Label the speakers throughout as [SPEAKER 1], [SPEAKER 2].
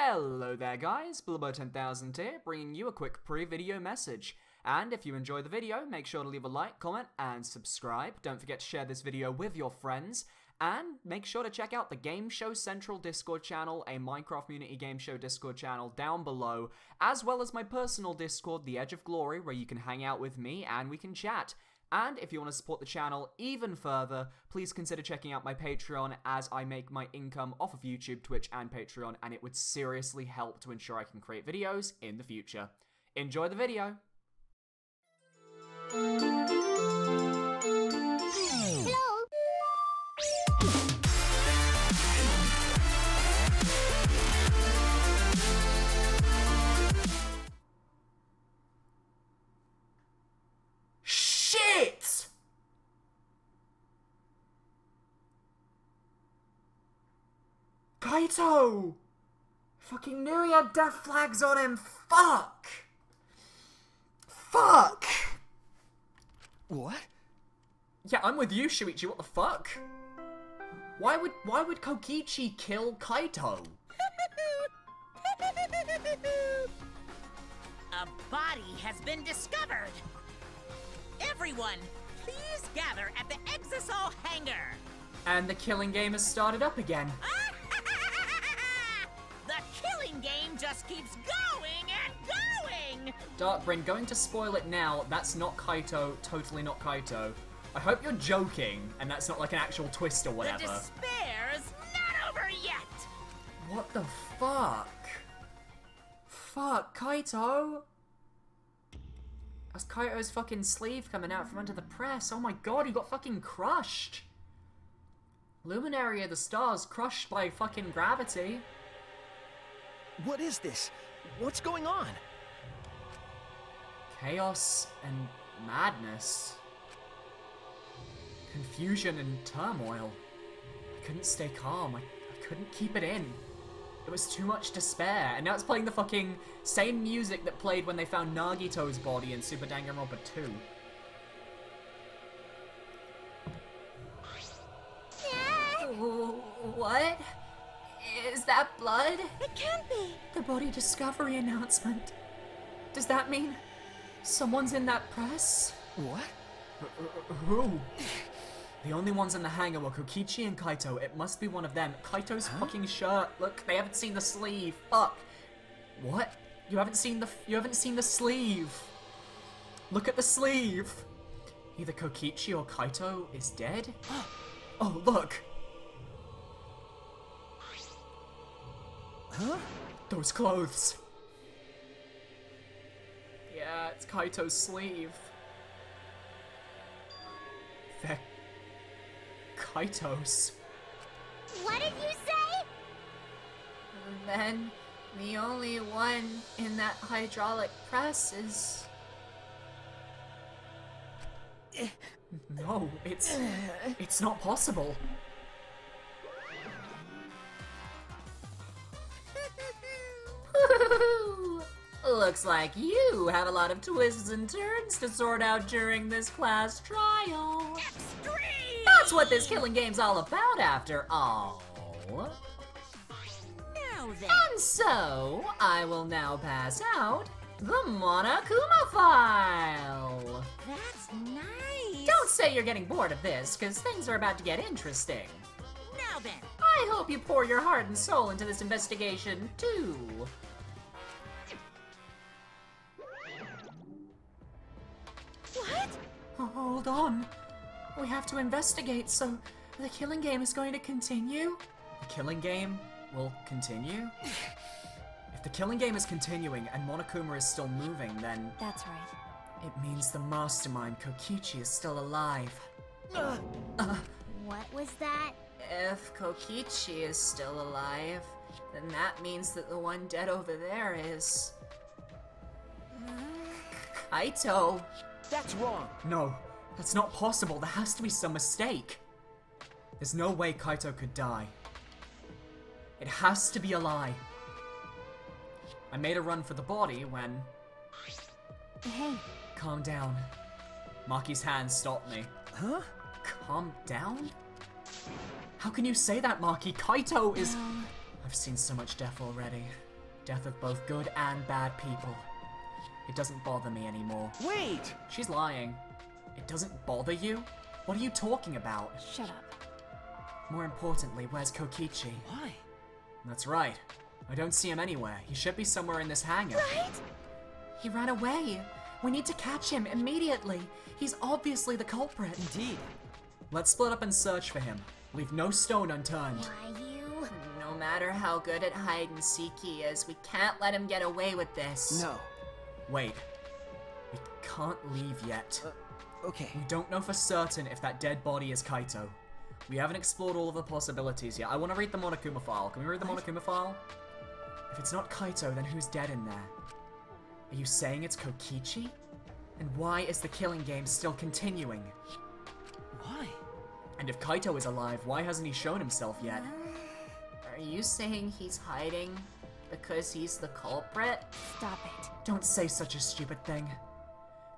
[SPEAKER 1] Hello there guys, Blubbo10000 here, bringing you a quick pre-video message. And if you enjoy the video, make sure to leave a like, comment, and subscribe. Don't forget to share this video with your friends. And make sure to check out the Game Show Central Discord channel, a Minecraft Community Game Show Discord channel down below, as well as my personal Discord, The Edge of Glory, where you can hang out with me and we can chat. And if you want to support the channel even further, please consider checking out my Patreon, as I make my income off of YouTube, Twitch, and Patreon, and it would seriously help to ensure I can create videos in the future. Enjoy the video! Kaito! Fucking knew he had death flags on him. Fuck! Fuck!
[SPEAKER 2] What?
[SPEAKER 1] Yeah, I'm with you, Shuichi. What the fuck? Why would Kokichi kill Kaito?
[SPEAKER 3] A body has been discovered. Everyone, please gather at the Exisol hangar.
[SPEAKER 1] And the killing game has started up again.
[SPEAKER 3] The killing game just keeps going and going!
[SPEAKER 1] Darkbrain, going to spoil it now, that's not Kaito, totally not Kaito. I hope you're joking, and that's not like an actual twist or whatever.
[SPEAKER 3] The despair's not over yet!
[SPEAKER 1] What the fuck? Fuck, Kaito? That's Kaito's fucking sleeve coming out from under the press. Oh my god, he got fucking crushed. Luminary of the stars crushed by fucking gravity.
[SPEAKER 2] What is this? What's going on?
[SPEAKER 1] Chaos and madness. Confusion and turmoil. I couldn't stay calm. I couldn't keep it in. It was too much despair. And now it's playing the fucking same music that played when they found Nagito's body in Super Danganronpa 2. What? Is that blood?
[SPEAKER 3] It can't be.
[SPEAKER 1] The body discovery announcement. Does that mean someone's in that press?
[SPEAKER 2] What?
[SPEAKER 1] Who? The only ones in the hangar were Kokichi and Kaito. It must be one of them. Kaito's fucking shirt. Look, they haven't seen the sleeve. Fuck. What? You haven't seen the sleeve. Look at the sleeve. Either Kokichi or Kaito is dead. Oh, look.
[SPEAKER 2] Huh?
[SPEAKER 1] Those clothes. Yeah, it's Kaito's sleeve. They're Kaito's.
[SPEAKER 4] What did you say?
[SPEAKER 1] And then the only one in that hydraulic press is... No, it's not possible. Looks like you have a lot of twists and turns to sort out during this class trial.
[SPEAKER 3] Extreme!
[SPEAKER 1] That's what this killing game's all about after all.
[SPEAKER 3] Now then.
[SPEAKER 1] And so, I will now pass out the Monokuma file.
[SPEAKER 3] That's nice.
[SPEAKER 1] Don't say you're getting bored of this, because things are about to get interesting.
[SPEAKER 3] Now then.
[SPEAKER 1] I hope you pour your heart and soul into this investigation, too.
[SPEAKER 3] What?
[SPEAKER 1] Hold on. We have to investigate, so the killing game is going to continue? The killing game will continue? If the killing game is continuing and Monokuma is still moving, then...
[SPEAKER 4] That's right.
[SPEAKER 1] It means the mastermind, Kokichi, is still alive.
[SPEAKER 4] What was that?
[SPEAKER 1] If Kokichi is still alive, then that means that the one dead over there is... Kaito.
[SPEAKER 2] That's wrong.
[SPEAKER 1] No, that's not possible. There has to be some mistake. There's no way Kaito could die. It has to be a lie. I made a run for the body when...
[SPEAKER 4] Hey.
[SPEAKER 1] Calm down. Maki's hand stopped me.
[SPEAKER 2] Huh?
[SPEAKER 1] Calm down? How can you say that, Maki? Kaito is... I've seen so much death already. Death of both good and bad people. It doesn't bother me anymore.
[SPEAKER 2] Wait!
[SPEAKER 1] She's lying. It doesn't bother you? What are you talking about?
[SPEAKER 5] Shut up.
[SPEAKER 1] More importantly, where's Kokichi?
[SPEAKER 2] Why?
[SPEAKER 1] That's right. I don't see him anywhere. He should be somewhere in this hangar.
[SPEAKER 4] Right?
[SPEAKER 1] He ran away. We need to catch him immediately. He's obviously the culprit.
[SPEAKER 2] Indeed.
[SPEAKER 1] Let's split up and search for him. Leave no stone unturned.
[SPEAKER 4] Why you?
[SPEAKER 5] No matter how good at hide and seek he is, we can't let him get away with this.
[SPEAKER 2] No.
[SPEAKER 1] Wait. We can't leave yet.
[SPEAKER 2] Okay.
[SPEAKER 1] We don't know for certain if that dead body is Kaito. We haven't explored all of the possibilities yet. I want to read the Monokuma file. Can we read the Monokuma file? If it's not Kaito, then who's dead in there? Are you saying it's Kokichi? And why is the killing game still continuing?
[SPEAKER 2] Why?
[SPEAKER 1] And if Kaito is alive, why hasn't he shown himself yet?
[SPEAKER 5] Are you saying he's hiding because he's the culprit?
[SPEAKER 4] Stop it.
[SPEAKER 1] Don't say such a stupid thing.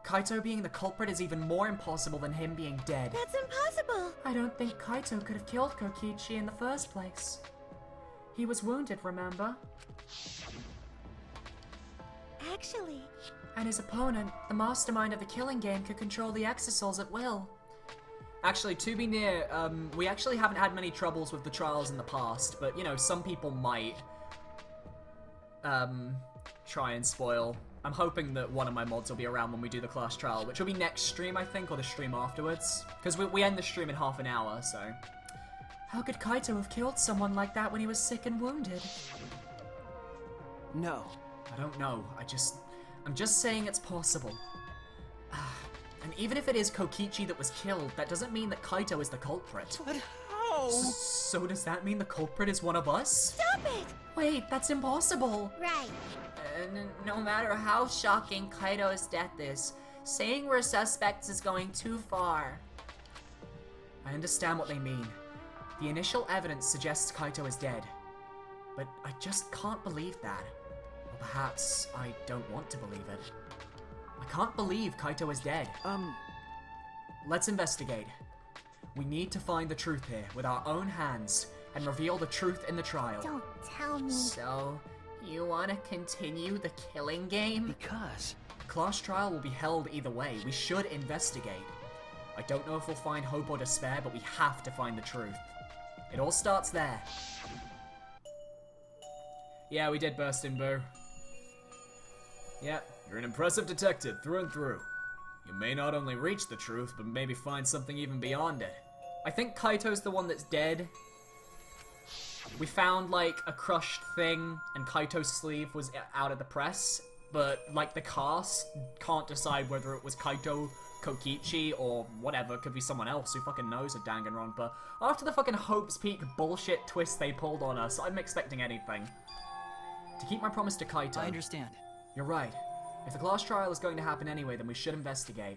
[SPEAKER 1] Kaito being the culprit is even more impossible than him being dead.
[SPEAKER 4] That's impossible.
[SPEAKER 1] I don't think Kaito could have killed Kokichi in the first place. He was wounded, remember?
[SPEAKER 4] Actually,
[SPEAKER 1] And his opponent, the mastermind of the killing game, could control the Exisouls at will. Actually, to be near, we actually haven't had many troubles with the trials in the past, but, you know, some people might try and spoil. I'm hoping that one of my mods will be around when we do the class trial, which will be next stream, I think, or the stream afterwards. Because we end the stream in half an hour, so... How could Kaito have killed someone like that when he was sick and wounded?
[SPEAKER 2] No.
[SPEAKER 1] I don't know. I'm just saying it's possible. And even if it is Kokichi that was killed, that doesn't mean that Kaito is the culprit.
[SPEAKER 2] But how?
[SPEAKER 1] So does that mean the culprit is one of us?
[SPEAKER 4] stop it.
[SPEAKER 1] Wait, that's impossible.
[SPEAKER 4] Right.
[SPEAKER 5] No matter how shocking Kaito's death is, saying we're suspects is going too far.
[SPEAKER 1] I understand what they mean. The initial evidence suggests Kaito is dead. But I just can't believe that. Or perhaps I don't want to believe it. I can't believe Kaito is dead. Let's investigate. We need to find the truth here with our own hands and reveal the truth in the trial.
[SPEAKER 4] Don't tell me.
[SPEAKER 5] So, you want to continue the killing game?
[SPEAKER 2] Because...
[SPEAKER 1] The class trial will be held either way. We should investigate. I don't know if we'll find hope or despair, but we have to find the truth. It all starts there. Yeah, we did burst in, Boo. Yep, you're an impressive detective through and through. You may not only reach the truth, but maybe find something even beyond it. I think Kaito's the one that's dead. We found, like, a crushed thing, and Kaito's sleeve was out of the press, but, like, the cast can't decide whether it was Kaito, Kokichi, or whatever. Could be someone else. Who fucking knows of Danganronpa? After the fucking Hope's Peak bullshit twist they pulled on us, I'm expecting anything. To keep my promise to Kaito...
[SPEAKER 2] I understand.
[SPEAKER 1] You're right. If the class trial is going to happen anyway, then we should investigate.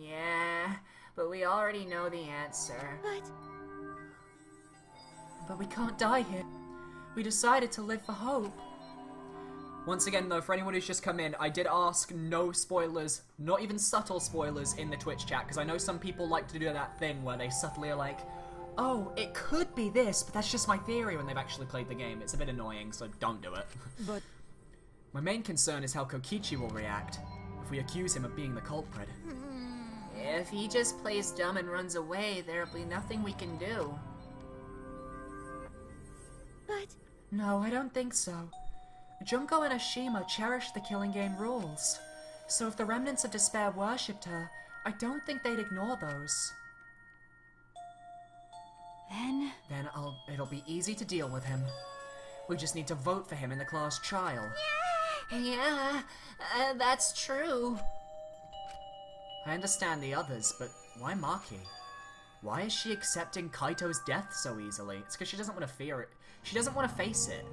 [SPEAKER 5] Yeah, but we already know the answer.
[SPEAKER 1] But we can't die here. We decided to live for hope. Once again, though, for anyone who's just come in, I did ask no spoilers, not even subtle spoilers, in the Twitch chat, because I know some people like to do that thing where they subtly are like, oh, it could be this, but that's just my theory when they've actually played the game. It's a bit annoying, so don't do it.
[SPEAKER 2] But...
[SPEAKER 1] My main concern is how Kokichi will react if we accuse him of being the culprit.
[SPEAKER 5] If he just plays dumb and runs away, there'll be nothing we can do.
[SPEAKER 4] But...
[SPEAKER 1] No, I don't think so. Junko and Ashima cherished the killing game rules. So if the remnants of despair worshipped her, I don't think they'd ignore those.
[SPEAKER 4] Then...
[SPEAKER 1] Then it'll be easy to deal with him. We just need to vote for him in the class trial.
[SPEAKER 5] Yeah, that's true.
[SPEAKER 1] I understand the others, but why Maki? Why is she accepting Kaito's death so easily? It's because she doesn't want to fear it. She doesn't want to face it.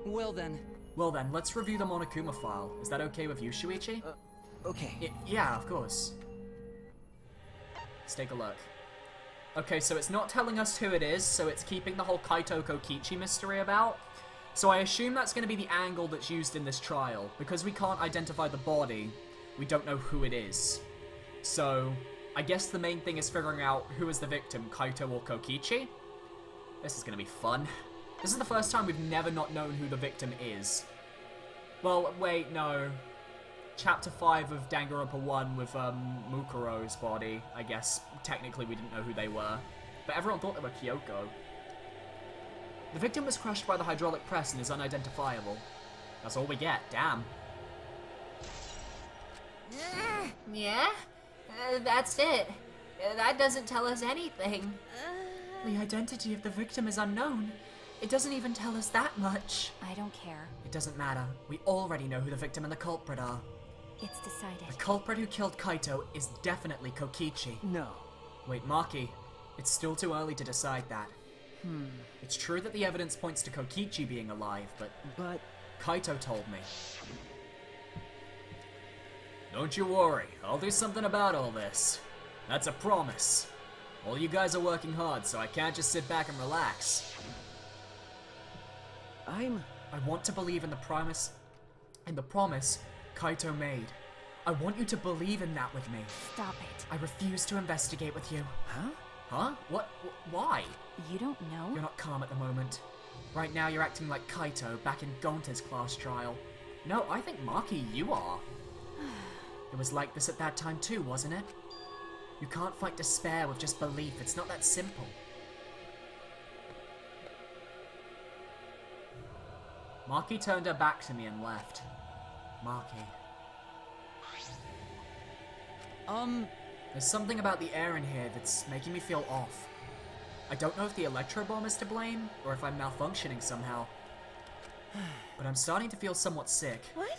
[SPEAKER 2] Well then...
[SPEAKER 1] Well then, let's review the Monokuma file. Is that okay with you, Shuichi?
[SPEAKER 2] Okay.
[SPEAKER 1] Yeah, of course. Let's take a look. Okay, so it's not telling us who it is, so it's keeping the whole Kaito Kokichi mystery about. So I assume that's going to be the angle that's used in this trial. Because we can't identify the body, we don't know who it is. So, I guess the main thing is figuring out who is the victim, Kaito or Kokichi. This is going to be fun. This is the first time we've never not known who the victim is. Well, wait, no. Chapter 5 of Danganronpa 1 with Mukuro's body. I guess technically we didn't know who they were, but everyone thought they were Kyoko. The victim was crushed by the hydraulic press and is unidentifiable. That's all we get, damn.
[SPEAKER 5] Yeah? That's it. That doesn't tell us anything. The identity of the victim is unknown. It doesn't even tell us that much.
[SPEAKER 4] I don't care.
[SPEAKER 1] It doesn't matter. We already know who the victim and the culprit are.
[SPEAKER 4] It's decided.
[SPEAKER 1] The culprit who killed Kaito is definitely Kokichi.
[SPEAKER 2] No.
[SPEAKER 1] Wait, Maki, it's still too early to decide that. It's true that the evidence points to Kokichi being alive, but Kaito told me. Don't you worry, I'll do something about all this. That's a promise. All you guys are working hard, so I can't just sit back and relax. I want to believe in the promise Kaito made. I want you to believe in that with me.
[SPEAKER 4] Stop it.
[SPEAKER 1] I refuse to investigate with you.
[SPEAKER 2] Huh?
[SPEAKER 1] Huh? What? Why?
[SPEAKER 4] You don't know?
[SPEAKER 1] You're not calm at the moment. Right now you're acting like Kaito back in Gonta's class trial. No, I think Maki, you are. It was like this at that time too, wasn't it? You can't fight despair with just belief. It's not that simple. Maki turned her back to me and left. Maki. There's something about the air in here that's making me feel off. I don't know if the electro bomb is to blame, or if I'm malfunctioning somehow. But I'm starting to feel somewhat sick.
[SPEAKER 4] What?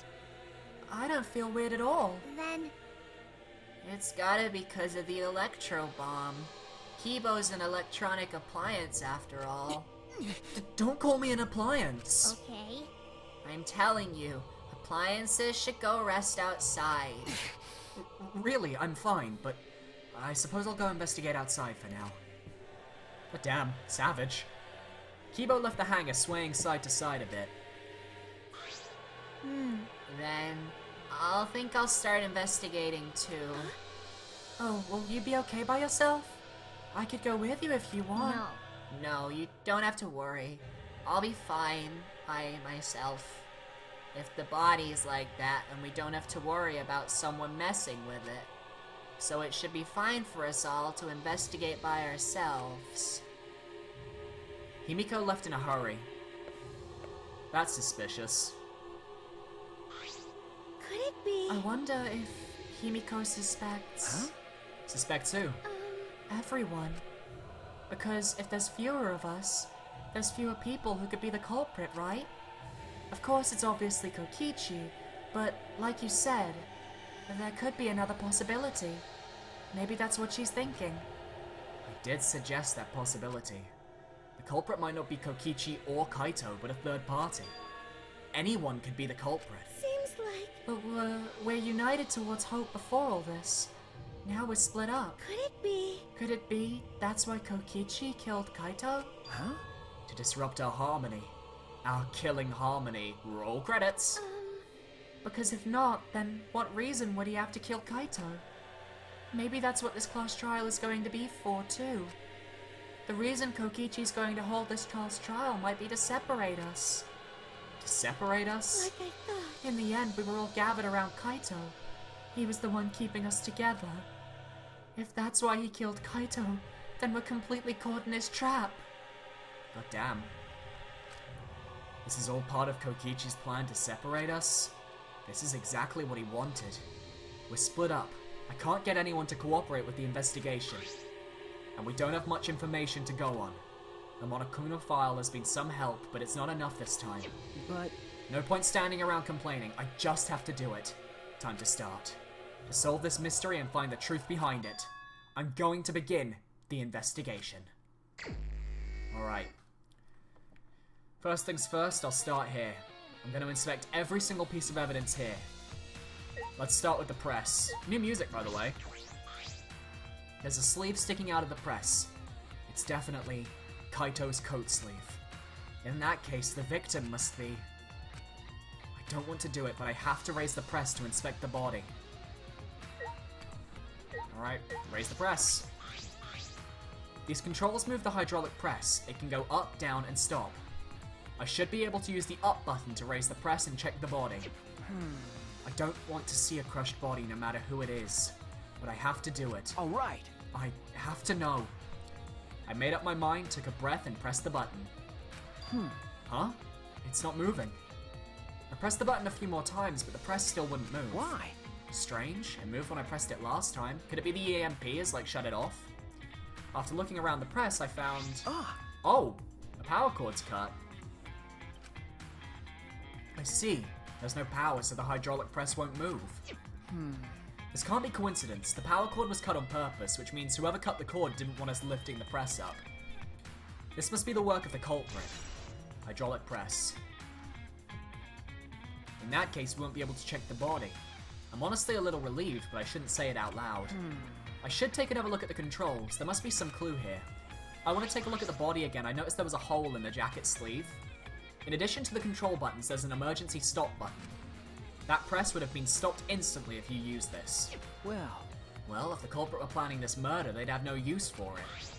[SPEAKER 5] I don't feel weird at all.
[SPEAKER 4] Then...
[SPEAKER 5] It's gotta be because of the electro bomb. Kibo's an electronic appliance after all.
[SPEAKER 1] Don't call me an appliance!
[SPEAKER 4] Okay.
[SPEAKER 5] I'm telling you, appliances should go rest outside.
[SPEAKER 1] Really, I'm fine, but I suppose I'll go investigate outside for now. But damn, savage. Kibo left the hangar swaying side to side a bit.
[SPEAKER 5] Then, I'll start investigating too.
[SPEAKER 1] Oh, will you be okay by yourself? I could go with you if you want.
[SPEAKER 4] No.
[SPEAKER 5] No, you don't have to worry. I'll be fine by myself. If the body's like that, then we don't have to worry about someone messing with it. So it should be fine for us all to investigate by ourselves.
[SPEAKER 1] Himiko left in a hurry. That's suspicious.
[SPEAKER 4] Could it be...
[SPEAKER 5] I wonder if Himiko suspects...
[SPEAKER 2] Huh?
[SPEAKER 1] Suspects who?
[SPEAKER 5] Everyone. Because if there's fewer of us, there's fewer people who could be the culprit, right? Of course it's obviously Kokichi, but like you said, there could be another possibility. Maybe that's what she's thinking.
[SPEAKER 1] I did suggest that possibility. The culprit might not be Kokichi or Kaito, but a third party. Anyone could be the culprit.
[SPEAKER 4] Seems like...
[SPEAKER 5] But we're united towards hope before all this. Now we're split up.
[SPEAKER 4] Could it be...
[SPEAKER 5] Could it be that's why Kokichi killed Kaito?
[SPEAKER 2] Huh?
[SPEAKER 1] To disrupt our harmony. Our killing harmony. Roll credits.
[SPEAKER 5] Because if not, then what reason would he have to kill Kaito? Maybe that's what this class trial is going to be for, too. The reason Kokichi's going to hold this class trial might be to separate us.
[SPEAKER 1] To separate us?
[SPEAKER 4] Like I thought.
[SPEAKER 5] In the end, we were all gathered around Kaito. He was the one keeping us together. If that's why he killed Kaito, then we're completely caught in his trap.
[SPEAKER 1] God damn. This is all part of Kokichi's plan to separate us? This is exactly what he wanted. We're split up. I can't get anyone to cooperate with the investigation. And we don't have much information to go on. The Monokuma file has been some help, but it's not enough this time.
[SPEAKER 2] But...
[SPEAKER 1] No point standing around complaining. I just have to do it. Time to start. To solve this mystery and find the truth behind it, I'm going to begin the investigation. Alright. First things first, I'll start here. I'm going to inspect every single piece of evidence here. Let's start with the press. New music, by the way. There's a sleeve sticking out of the press. It's definitely Kaito's coat sleeve. In that case, the victim must be... I don't want to do it, but I have to raise the press to inspect the body. Alright, raise the press. These controls move the hydraulic press. It can go up, down, and stop. I should be able to use the up button to raise the press and check the body. I don't want to see a crushed body no matter who it is, but I have to do it.
[SPEAKER 2] All right.
[SPEAKER 1] I have to know. I made up my mind, took a breath, and pressed the button. Huh? It's not moving. I pressed the button a few more times, but the press still wouldn't move.
[SPEAKER 2] Why?
[SPEAKER 1] Strange. It moved when I pressed it last time. Could it be the EMP has, like, shut it off? After looking around the press, I found... Oh! A power cord's cut. I see. There's no power, so the hydraulic press won't move. This can't be coincidence. The power cord was cut on purpose, which means whoever cut the cord didn't want us lifting the press up. This must be the work of the culprit. Hydraulic press. In that case, we won't be able to check the body. I'm honestly a little relieved, but I shouldn't say it out loud. I should take another look at the controls. There must be some clue here. I want to take a look at the body again. I noticed there was a hole in the jacket sleeve. In addition to the control buttons, there's an emergency stop button. That press would have been stopped instantly if you used this. Well, if the culprit were planning this murder, they'd have no use for it.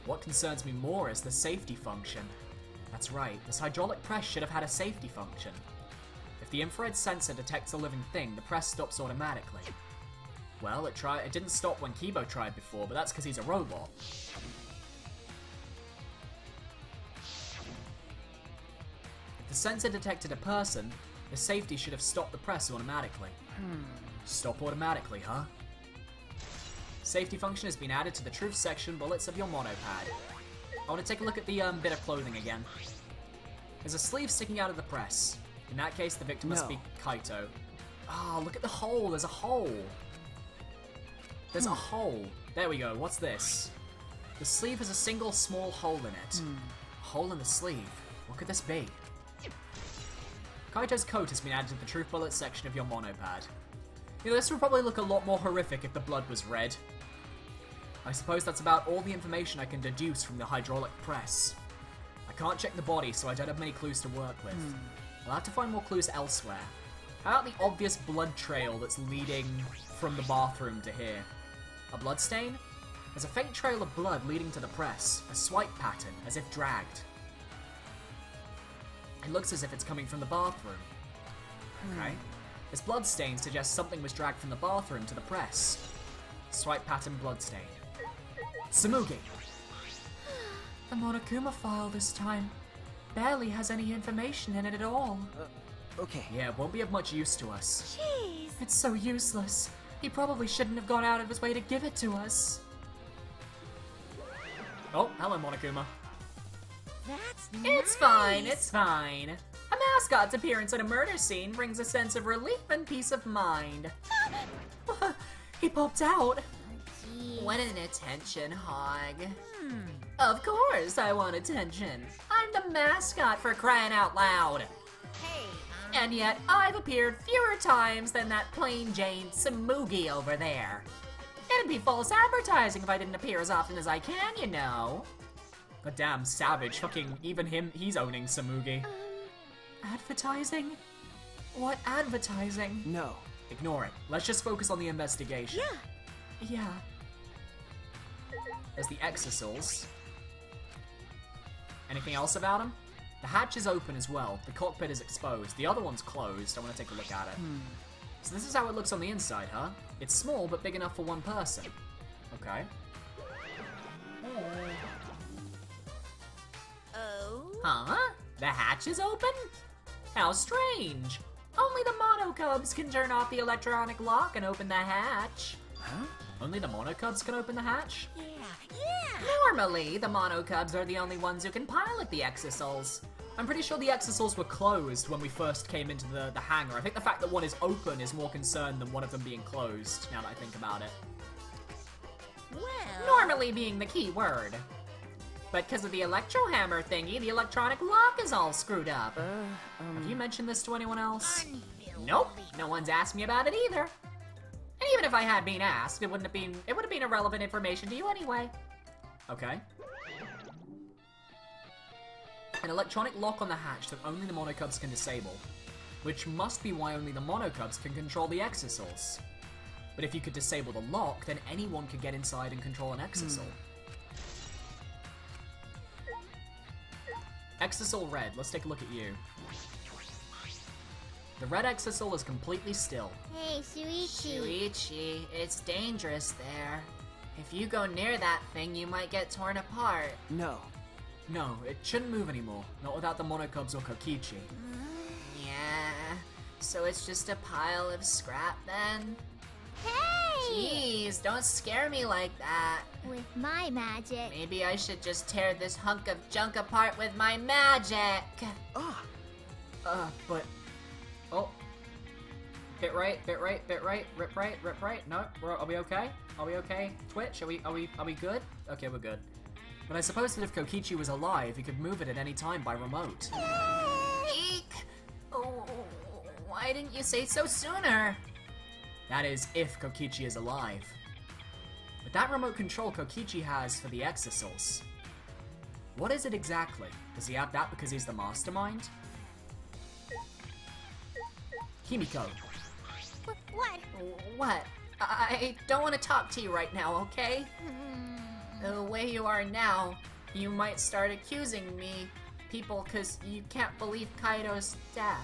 [SPEAKER 1] What concerns me more is the safety function. That's right, this hydraulic press should have had a safety function. If the infrared sensor detects a living thing, the press stops automatically. Well, it didn't stop when Kibo tried before, but that's because he's a robot. If the sensor detected a person, the safety should have stopped the press automatically. Stop automatically, huh? Safety function has been added to the truth section bullets of your monopad. I want to take a look at the bit of clothing again. There's a sleeve sticking out of the press. In that case, the victim must be Kaito. Oh, look at the hole. There's a hole. There's a hole. There we go. What's this? The sleeve has a single small hole in it. A hole in the sleeve. What could this be? Kaito's coat has been added to the truth bullet section of your monopad. You know, this would probably look a lot more horrific if the blood was red. I suppose that's about all the information I can deduce from the hydraulic press. I can't check the body, so I don't have many clues to work with. I'll have to find more clues elsewhere. How about the obvious blood trail that's leading from the bathroom to here? A blood stain? There's a faint trail of blood leading to the press, a swipe pattern, as if dragged. It looks as if it's coming from the bathroom. Okay. This blood stain suggests something was dragged from the bathroom to the press. Swipe pattern blood stain. Tsumugi!
[SPEAKER 5] The Monokuma file this time barely has any information in it at all.
[SPEAKER 2] Okay.
[SPEAKER 1] Yeah, it won't be of much use to us.
[SPEAKER 4] Jeez.
[SPEAKER 5] It's so useless. He probably shouldn't have gone out of his way to give it to us.
[SPEAKER 1] Oh, hello, Monokuma.
[SPEAKER 3] That's
[SPEAKER 5] It's fine, it's fine. A mascot's appearance at a murder scene brings a sense of relief and peace of mind. He popped out. Want an attention hog? Of course I want attention. I'm the mascot, for crying out loud.
[SPEAKER 3] Hey,
[SPEAKER 5] And yet I've appeared fewer times than that plain Jane Tsumugi over there. It'd be false advertising if I didn't appear as often as I can, you know.
[SPEAKER 1] God damn, savage. Fucking, even him, he's owning Tsumugi.
[SPEAKER 5] Advertising? What advertising?
[SPEAKER 2] No.
[SPEAKER 1] Ignore it. Let's just focus on the investigation.
[SPEAKER 5] Yeah.
[SPEAKER 1] There's the exosols. Anything else about him? The hatch is open as well. The cockpit is exposed. The other one's closed. I want to take a look at it. So this is how it looks on the inside, huh? It's small, but big enough for one person. Okay.
[SPEAKER 3] oh.
[SPEAKER 5] Huh? The hatch is open? How strange. Only the Monocubs can turn off the electronic lock and open the hatch.
[SPEAKER 2] Huh?
[SPEAKER 1] Only the Monocubs can open the hatch?
[SPEAKER 3] Yeah.
[SPEAKER 5] Normally, the Monocubs are the only ones who can pilot the exosols.
[SPEAKER 1] I'm pretty sure the exosols were closed when we first came into the hangar. I think the fact that one is open is more concern than one of them being closed, now that I think about it.
[SPEAKER 3] Well.
[SPEAKER 5] Normally being the key word. But because of the electro hammer thingy, the electronic lock is all screwed up.
[SPEAKER 1] Have you mentioned this to anyone else?
[SPEAKER 5] Nope, no one's asked me about it either. And even if I had been asked, it would have been irrelevant information to you anyway.
[SPEAKER 1] Okay. An electronic lock on the hatch that only the Monocubs can disable, which must be why only the Monocubs can control the exosols. But if you could disable the lock, then anyone could get inside and control an exosol. Exisal Red, let's take a look at you. The red Exisal is completely still.
[SPEAKER 4] Hey, Shuichi.
[SPEAKER 5] Shuichi, it's dangerous there. If you go near that thing, you might get torn apart.
[SPEAKER 2] No.
[SPEAKER 1] No, it shouldn't move anymore. Not without the Monokubs or Kokichi.
[SPEAKER 5] Yeah, so it's just a pile of scrap then?
[SPEAKER 4] Hey!
[SPEAKER 5] Jeez, don't scare me like that.
[SPEAKER 4] With my magic.
[SPEAKER 5] Maybe I should just tear this hunk of junk apart with my magic.
[SPEAKER 2] Ah,
[SPEAKER 1] But... Oh. Bit right, rip right. No, are we okay? Are we okay? Twitch, are we good? Okay, we're good. But I suppose that if Kokichi was alive, he could move it at any time by remote.
[SPEAKER 5] Eek! Oh, why didn't you say so sooner?
[SPEAKER 1] That is, if Kokichi is alive. But that remote control Kokichi has for the Exisals. What is it exactly? Does he have that because he's the mastermind? Himiko.
[SPEAKER 4] What?
[SPEAKER 5] What? I don't want to talk to you right now, okay? The way you are now, you might start accusing me, people, because you can't believe Kaido's death.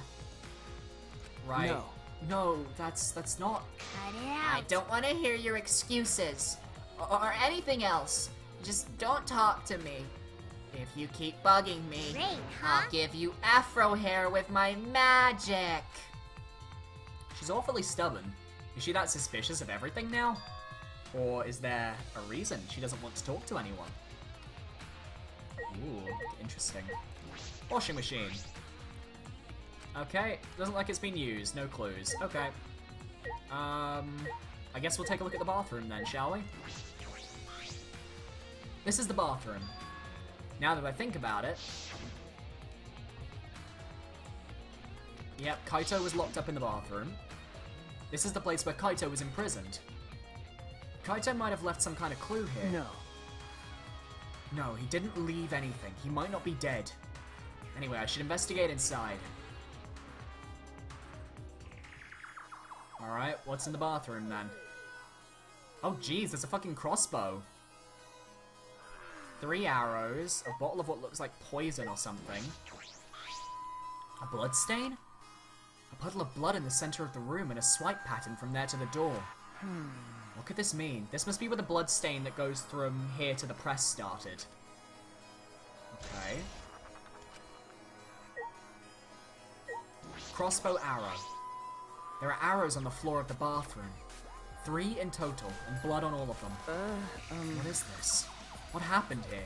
[SPEAKER 1] Right.
[SPEAKER 2] No.
[SPEAKER 1] No, that's not...
[SPEAKER 4] Cut it out.
[SPEAKER 5] I don't want to hear your excuses, or anything else. Just don't talk to me. If you keep bugging me,
[SPEAKER 4] Great, huh?
[SPEAKER 5] I'll give you afro hair with my magic.
[SPEAKER 1] She's awfully stubborn. Is she that suspicious of everything now? Or is there a reason she doesn't want to talk to anyone? Ooh, interesting. Washing machine. Okay, doesn't like it's been used, no clues. Okay. I guess we'll take a look at the bathroom then, shall we? This is the bathroom. Now that I think about it... Yep, Kaito was locked up in the bathroom. This is the place where Kaito was imprisoned. Kaito might have left some kind of clue here.
[SPEAKER 2] no.
[SPEAKER 1] No, he didn't leave anything. He might not be dead. Anyway, I should investigate inside. Alright, what's in the bathroom then? Oh jeez, there's a fucking crossbow. 3 arrows, a bottle of what looks like poison or something. A blood stain? A puddle of blood in the center of the room and a swipe pattern from there to the door. What could this mean? This must be where the blood stain that goes from here to the press started. Okay. Crossbow arrow. There are arrows on the floor of the bathroom. 3 in total, and blood on all of them. What is this? What happened here?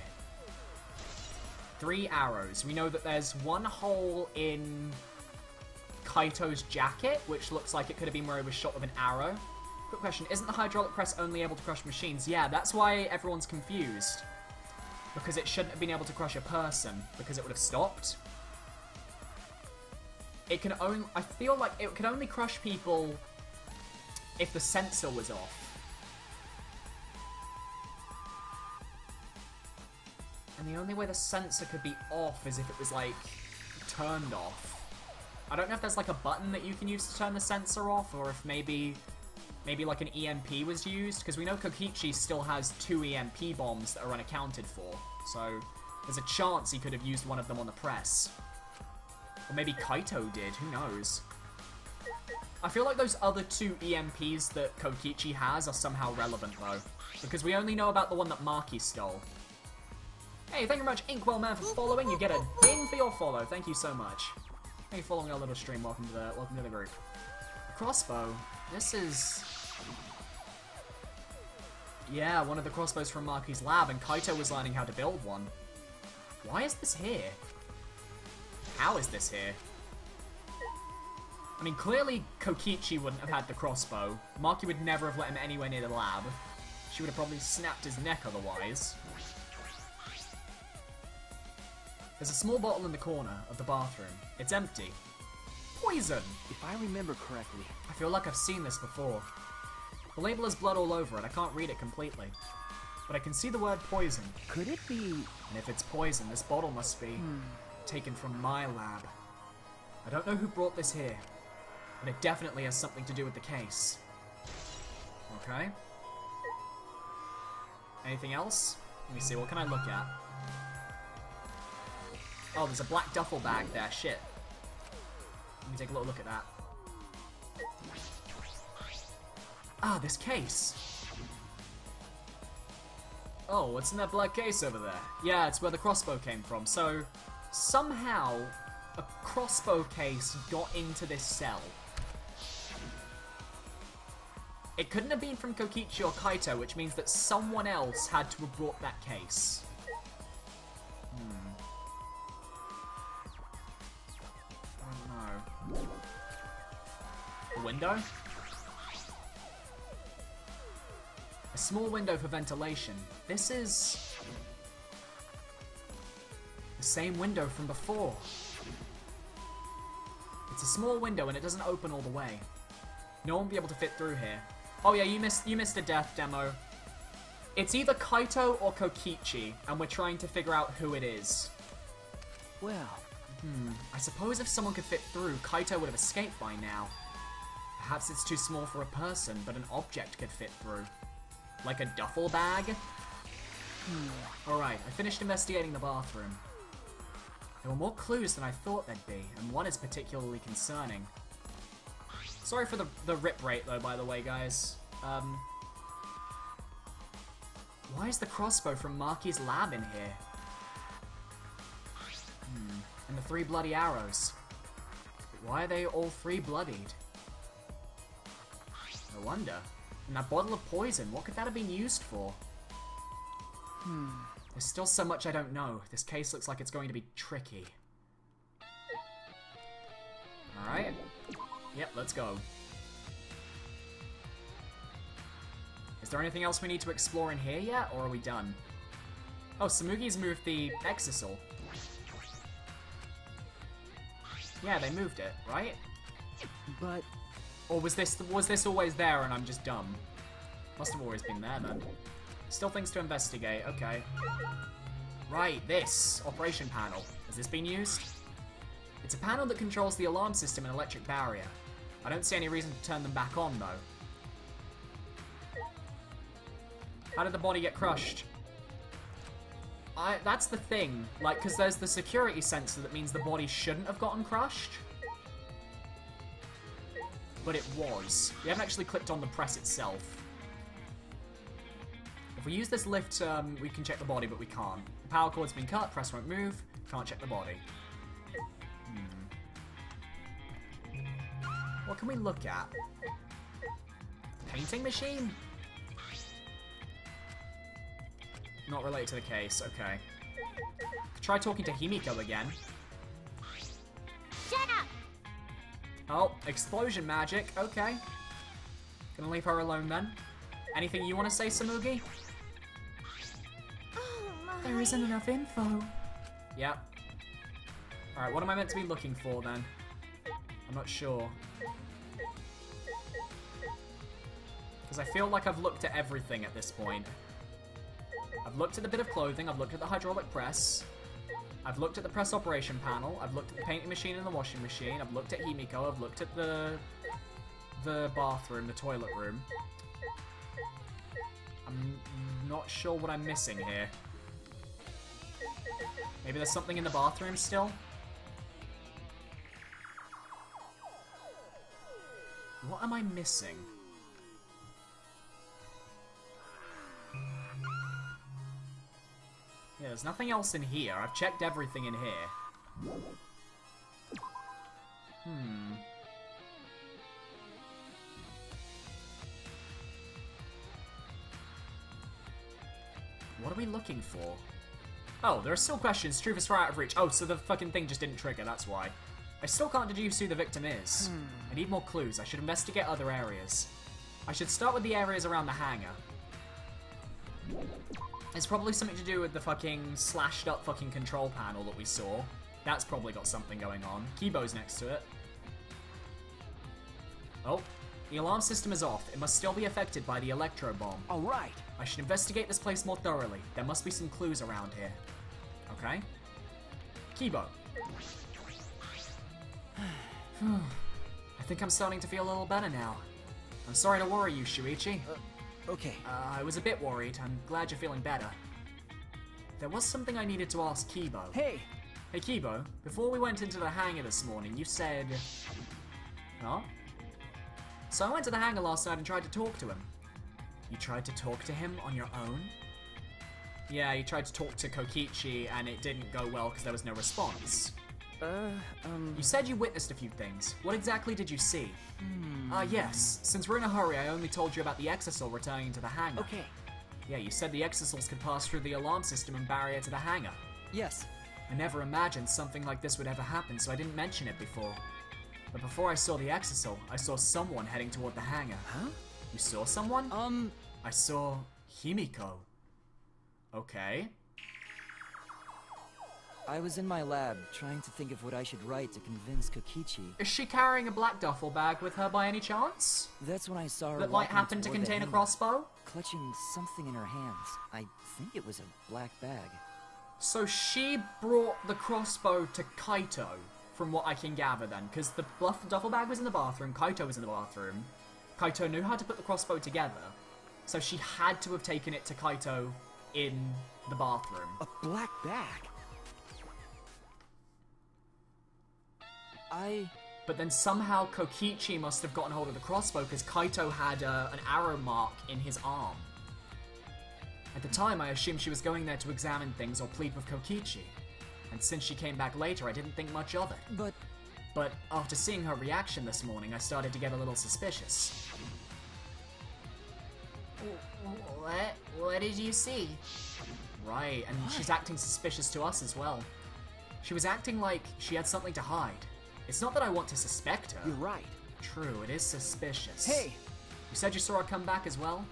[SPEAKER 1] 3 arrows. We know that there's 1 hole in Kaito's jacket, which looks like it could have been where he was shot with an arrow. Quick question, isn't the hydraulic press only able to crush machines? Yeah, that's why everyone's confused. Because it shouldn't have been able to crush a person, because it would have stopped. It can only... I feel like it could only crush people if the sensor was off. And the only way the sensor could be off is if it was, like, turned off. I don't know if there's, like, a button that you can use to turn the sensor off, or if maybe like, an EMP was used, because we know Kokichi still has 2 EMP bombs that are unaccounted for, so there's a chance he could have used one of them on the press. Or maybe Kaito did, who knows? I feel like those other 2 EMPs that Kokichi has are somehow relevant, though, because we only know about the one that Maki stole. Hey, thank you very much, Inkwell Man, for following. You get a ding for your follow. Thank you so much. Hey, following our little stream. Welcome to the group. The crossbow. This is... Yeah, one of the crossbows from Maki's lab, and Kaito was learning how to build one. Why is this here? How is this here? I mean, clearly Kokichi wouldn't have had the crossbow. Maki would never have let him anywhere near the lab. She would have probably snapped his neck otherwise. There's a small bottle in the corner of the bathroom. It's empty. Poison!
[SPEAKER 2] If I remember correctly.
[SPEAKER 1] I feel like I've seen this before. The label has blood all over it. I can't read it completely. But I can see the word poison.
[SPEAKER 2] Could it be...
[SPEAKER 1] And if it's poison, this bottle must be taken from my lab. I don't know who brought this here, but it definitely has something to do with the case. Okay. Anything else? Let me see, what can I look at? Oh, there's a black duffel bag there. Shit. Let me take a little look at that. Ah, this case. Oh, what's in that black case over there? Yeah, it's where the crossbow came from. So, somehow, a crossbow case got into this cell. It couldn't have been from Kokichi or Kaito, which means that someone else had to have brought that case. I don't know. A window? A small window for ventilation. This is the same window from before. It's a small window and it doesn't open all the way. No one will be able to fit through here. Oh yeah, you missed a death demo. It's either Kaito or Kokichi, and we're trying to figure out who it is.
[SPEAKER 2] Well,
[SPEAKER 1] I suppose if someone could fit through, Kaito would have escaped by now. Perhaps it's too small for a person, but an object could fit through. Like a duffel bag? Alright, I finished investigating the bathroom. There were more clues than I thought there'd be, and one is particularly concerning. Sorry for the rip rate though, by the way, guys. Why is the crossbow from Maki's lab in here? And the 3 bloody arrows. Why are they all 3 bloodied? No wonder. And that bottle of poison, what could that have been used for? There's still so much I don't know. This case looks like it's going to be tricky. Alright. Yep, let's go. Is there anything else we need to explore in here yet, or are we done? Oh, Samugi's moved the Exisal. Yeah, they moved it, right?
[SPEAKER 2] but
[SPEAKER 1] Or was this always there and I'm just dumb? Must have always been there then. Still things to investigate, okay. Right, this operation panel. Has this been used? It's a panel that controls the alarm system and electric barrier. I don't see any reason to turn them back on though. How did the body get crushed? That's the thing, like, because there's the security sensor that means the body shouldn't have gotten crushed. But it was. We haven't actually clicked on the press itself. If we use this lift, we can check the body, but we can't. The power cord's been cut, press won't move, can't check the body. What can we look at? Painting machine? Not related to the case, okay. Try talking to Himiko again.
[SPEAKER 4] Shut up!
[SPEAKER 1] Oh, explosion magic, okay. Gonna leave her alone then. Anything you want to say, Samugi?
[SPEAKER 4] Oh my.
[SPEAKER 5] There isn't enough info.
[SPEAKER 1] Yep. Alright, what am I meant to be looking for then? I'm not sure. Because I feel like I've looked at everything at this point. I've looked at the bit of clothing, I've looked at the hydraulic press, I've looked at the press operation panel, I've looked at the painting machine and the washing machine, I've looked at Himiko, I've looked at the bathroom, the toilet room. I'm not sure what I'm missing here. Maybe there's something in the bathroom still? What am I missing? Yeah, there's nothing else in here. I've checked everything in here. What are we looking for? Oh, there are still questions. Truth is far out of reach. Oh, so the fucking thing just didn't trigger, that's why. I still can't deduce who the victim is. I need more clues. I should investigate other areas. I should start with the areas around the hangar. It's probably something to do with the fucking slashed up fucking control panel that we saw. That's probably got something going on. Kibo's next to it. Oh, the alarm system is off. It must still be affected by the electro bomb.
[SPEAKER 2] all right.
[SPEAKER 1] I should investigate this place more thoroughly. There must be some clues around here. Okay. Kibo. I think I'm starting to feel a little better now. I'm sorry to worry you, Shuichi.
[SPEAKER 2] Okay.
[SPEAKER 1] I was a bit worried. I'm glad you're feeling better. There was something I needed to ask Kibo.
[SPEAKER 2] Hey,
[SPEAKER 1] Hey Kibo, before we went into the hangar this morning, you said... Huh? So I went to the hangar last night and tried to talk to him. You tried to talk to him on your own? Yeah, you tried to talk to Kokichi and it didn't go well because there was no response. You said you witnessed a few things. What exactly did you see? Yes. Since we're in a hurry, I only told you about the exisal returning to the hangar.
[SPEAKER 2] Okay.
[SPEAKER 1] Yeah, you said the exisals could pass through the alarm system and barrier to the hangar.
[SPEAKER 2] Yes.
[SPEAKER 1] I never imagined something like this would ever happen, so I didn't mention it before. But before I saw the exisal, I saw someone heading toward the hangar.
[SPEAKER 2] Huh?
[SPEAKER 1] You saw someone? I saw Himiko. Okay.
[SPEAKER 6] I was in my lab, trying to think of what I should write to convince Kokichi.
[SPEAKER 1] Is she carrying a black duffel bag with her by any chance?
[SPEAKER 6] That's when I saw her
[SPEAKER 1] That might
[SPEAKER 6] walking
[SPEAKER 1] happen to
[SPEAKER 6] toward the
[SPEAKER 1] contain a
[SPEAKER 6] hangar,
[SPEAKER 1] crossbow?
[SPEAKER 6] clutching something in her hands. I think it was a black bag.
[SPEAKER 1] So she brought the crossbow to Kaito, from what I can gather then, because the duffel bag was in the bathroom, Kaito was in the bathroom. Kaito knew how to put the crossbow together, so she had to have taken it to Kaito in the bathroom.
[SPEAKER 2] A black bag?
[SPEAKER 1] But then somehow Kokichi must have gotten hold of the crossbow because Kaito had an arrow mark in his arm. At the time, I assumed she was going there to examine things or plead with Kokichi. And since she came back later, I didn't think much of it. But after seeing her reaction this morning, I started to get a little suspicious.
[SPEAKER 5] What did you see?
[SPEAKER 1] Right, and she's acting suspicious to us as well. She was acting like she had something to hide. It's not that I want to suspect her.
[SPEAKER 2] You're right.
[SPEAKER 1] True, it is suspicious.
[SPEAKER 2] Hey!
[SPEAKER 1] You said you saw her come back as well?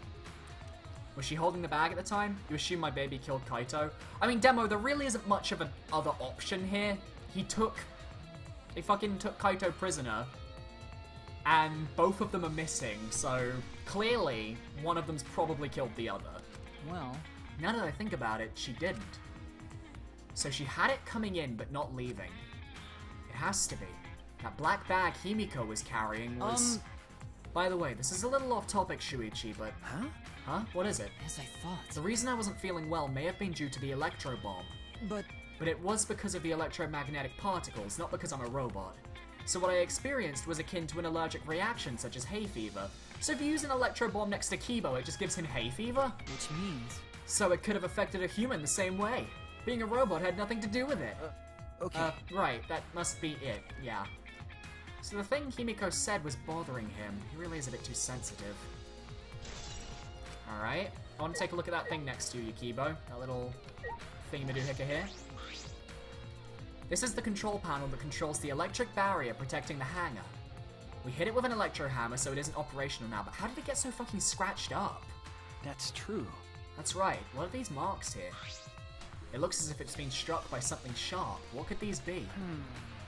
[SPEAKER 1] Was she holding the bag at the time? You assume my baby killed Kaito? I mean, Demo, there really isn't much of an other option here. They fucking took Kaito prisoner, and both of them are missing, so clearly one of them's probably killed the other.
[SPEAKER 6] Well,
[SPEAKER 1] Now that I think about it, she didn't. So she had it coming in, but not leaving. It has to be. That black bag Himiko was carrying was... By the way, this is a little off topic, Shuichi, but...
[SPEAKER 2] Huh?
[SPEAKER 1] Huh? What is it?
[SPEAKER 6] as I thought.
[SPEAKER 1] The reason I wasn't feeling well may have been due to the electro bomb. But it was because of the electromagnetic particles, not because I'm a robot. So what I experienced was akin to an allergic reaction, such as hay fever. So if you use an electro bomb next to Kibo, it just gives him hay fever?
[SPEAKER 6] Which means...
[SPEAKER 1] So it could have affected a human the same way. Being a robot had nothing to do with it.
[SPEAKER 2] Okay.
[SPEAKER 1] Right, that must be it, yeah. So the thing Himiko said was bothering him. He really is a bit too sensitive. Alright, I want to take a look at that thing next to you, Kibo. That little thingamadoohicker here. This is the control panel that controls the electric barrier protecting the hangar. We hit it with an electro hammer, so it isn't operational now, but how did it get so fucking scratched up?
[SPEAKER 2] That's true.
[SPEAKER 1] That's right, what are these marks here? It looks as if it's been struck by something sharp. What could these be?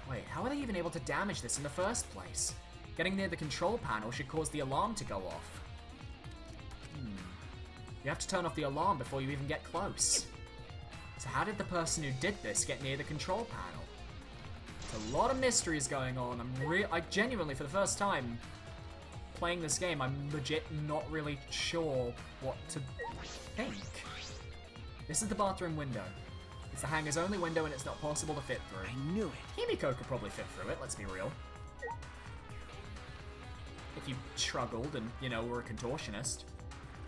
[SPEAKER 1] Wait, how are they even able to damage this in the first place? Getting near the control panel should cause the alarm to go off. You have to turn off the alarm before you even get close. So how did the person who did this get near the control panel? There's a lot of mysteries going on. I genuinely, for the first time playing this game, I'm legit not really sure what to think. This is the bathroom window. It's the hangar's only window and it's not possible to fit through.
[SPEAKER 2] I knew it.
[SPEAKER 1] Himiko could probably fit through it, let's be real. If you struggled and, you know, were a contortionist.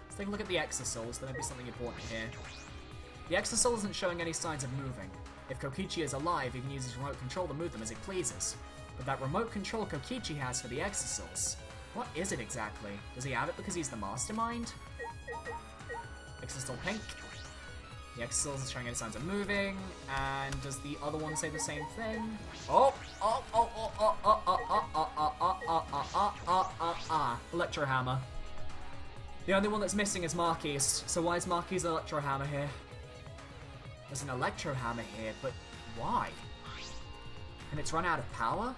[SPEAKER 1] Let's take a look at the exisals, there may be something important here. The exisal isn't showing any signs of moving. If Kokichi is alive, he can use his remote control to move them as he pleases. But that remote control Kokichi has for the exisals, what is it exactly? Does he have it because he's the mastermind? Exisal pink. The exisal is showing any signs of moving, and does the other one say the same thing? Electro hammer. The only one that's missing is Marky's, so why is Marky's electro hammer here? There's an electro hammer here, but why? And it's run out of power?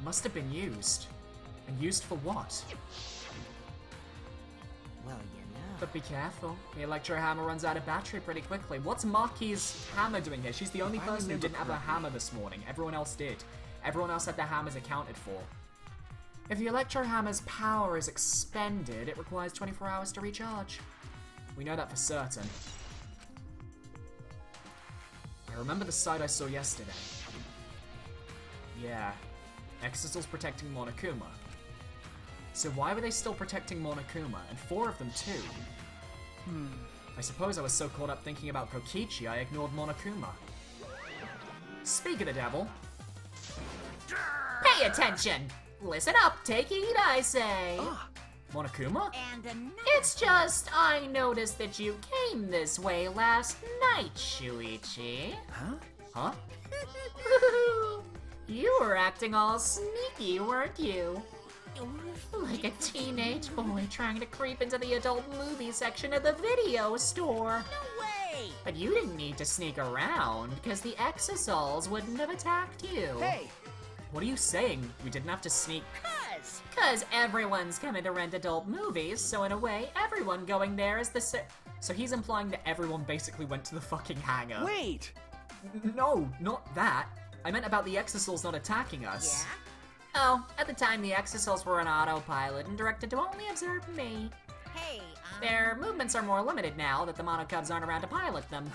[SPEAKER 1] Must have been used. And used for what?
[SPEAKER 6] Well, you know.
[SPEAKER 1] But be careful. The electro hammer runs out of battery pretty quickly. What's Marky's hammer doing here? She's the only person who didn't have a hammer this morning. Everyone else did. Everyone else had their hammers accounted for. If the electro hammer's power is expended, it requires 24 hours to recharge. We know that for certain. I remember the sight I saw yesterday. Yeah. Exisals protecting Monokuma. So why were they still protecting Monokuma? And 4 of them too? I suppose I was so caught up thinking about Kokichi I ignored Monokuma. Speak of the devil.
[SPEAKER 5] Pay attention! Listen up, take heed, I say.
[SPEAKER 1] Monokuma?
[SPEAKER 3] And another.
[SPEAKER 5] It's just, I noticed that you came this way last night, Shuichi.
[SPEAKER 1] Huh?
[SPEAKER 5] You were acting all sneaky, weren't you? Like a teenage boy trying to creep into the adult movie section of the video store.
[SPEAKER 3] No way!
[SPEAKER 5] But you didn't need to sneak around, because the Exisals wouldn't have attacked you.
[SPEAKER 2] Hey!
[SPEAKER 1] What are you saying? We didn't have to sneak.
[SPEAKER 5] Because everyone's coming to rent adult movies, so in a way, everyone going there is the
[SPEAKER 1] So he's implying that everyone basically went to the fucking hangar.
[SPEAKER 2] Wait!
[SPEAKER 1] No, not that. I meant about the Exisals not attacking us.
[SPEAKER 3] Yeah?
[SPEAKER 5] Oh, at the time the Exisals were on autopilot and directed to only observe me.
[SPEAKER 3] Hey,
[SPEAKER 5] Their movements are more limited now that the Monocubs aren't around to pilot them.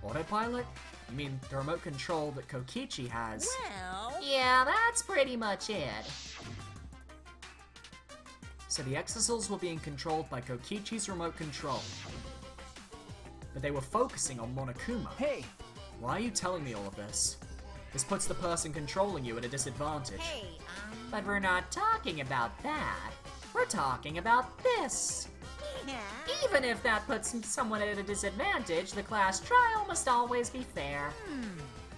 [SPEAKER 1] Autopilot? You mean the remote control that Kokichi has?
[SPEAKER 3] well...
[SPEAKER 5] Yeah, that's pretty much it.
[SPEAKER 1] So the Exisals were being controlled by Kokichi's remote control. But they were focusing on Monokuma.
[SPEAKER 2] Hey!
[SPEAKER 1] Why are you telling me all of this? This puts the person controlling you at a disadvantage.
[SPEAKER 3] Hey,
[SPEAKER 5] But we're not talking about that. We're talking about this.
[SPEAKER 3] yeah?
[SPEAKER 5] Even if that puts someone at a disadvantage, the class trial must always be fair.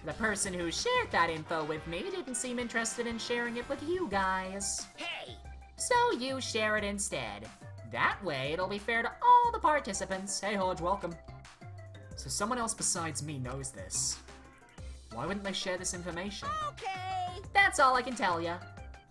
[SPEAKER 5] The person who shared that info with me didn't seem interested in sharing it with you guys.
[SPEAKER 3] Hey!
[SPEAKER 5] So you share it instead. That way, it'll be fair to all the participants.
[SPEAKER 1] Hey Hodge, welcome. So someone else besides me knows this. Why wouldn't they share this information?
[SPEAKER 3] Okay!
[SPEAKER 5] That's all I can tell ya.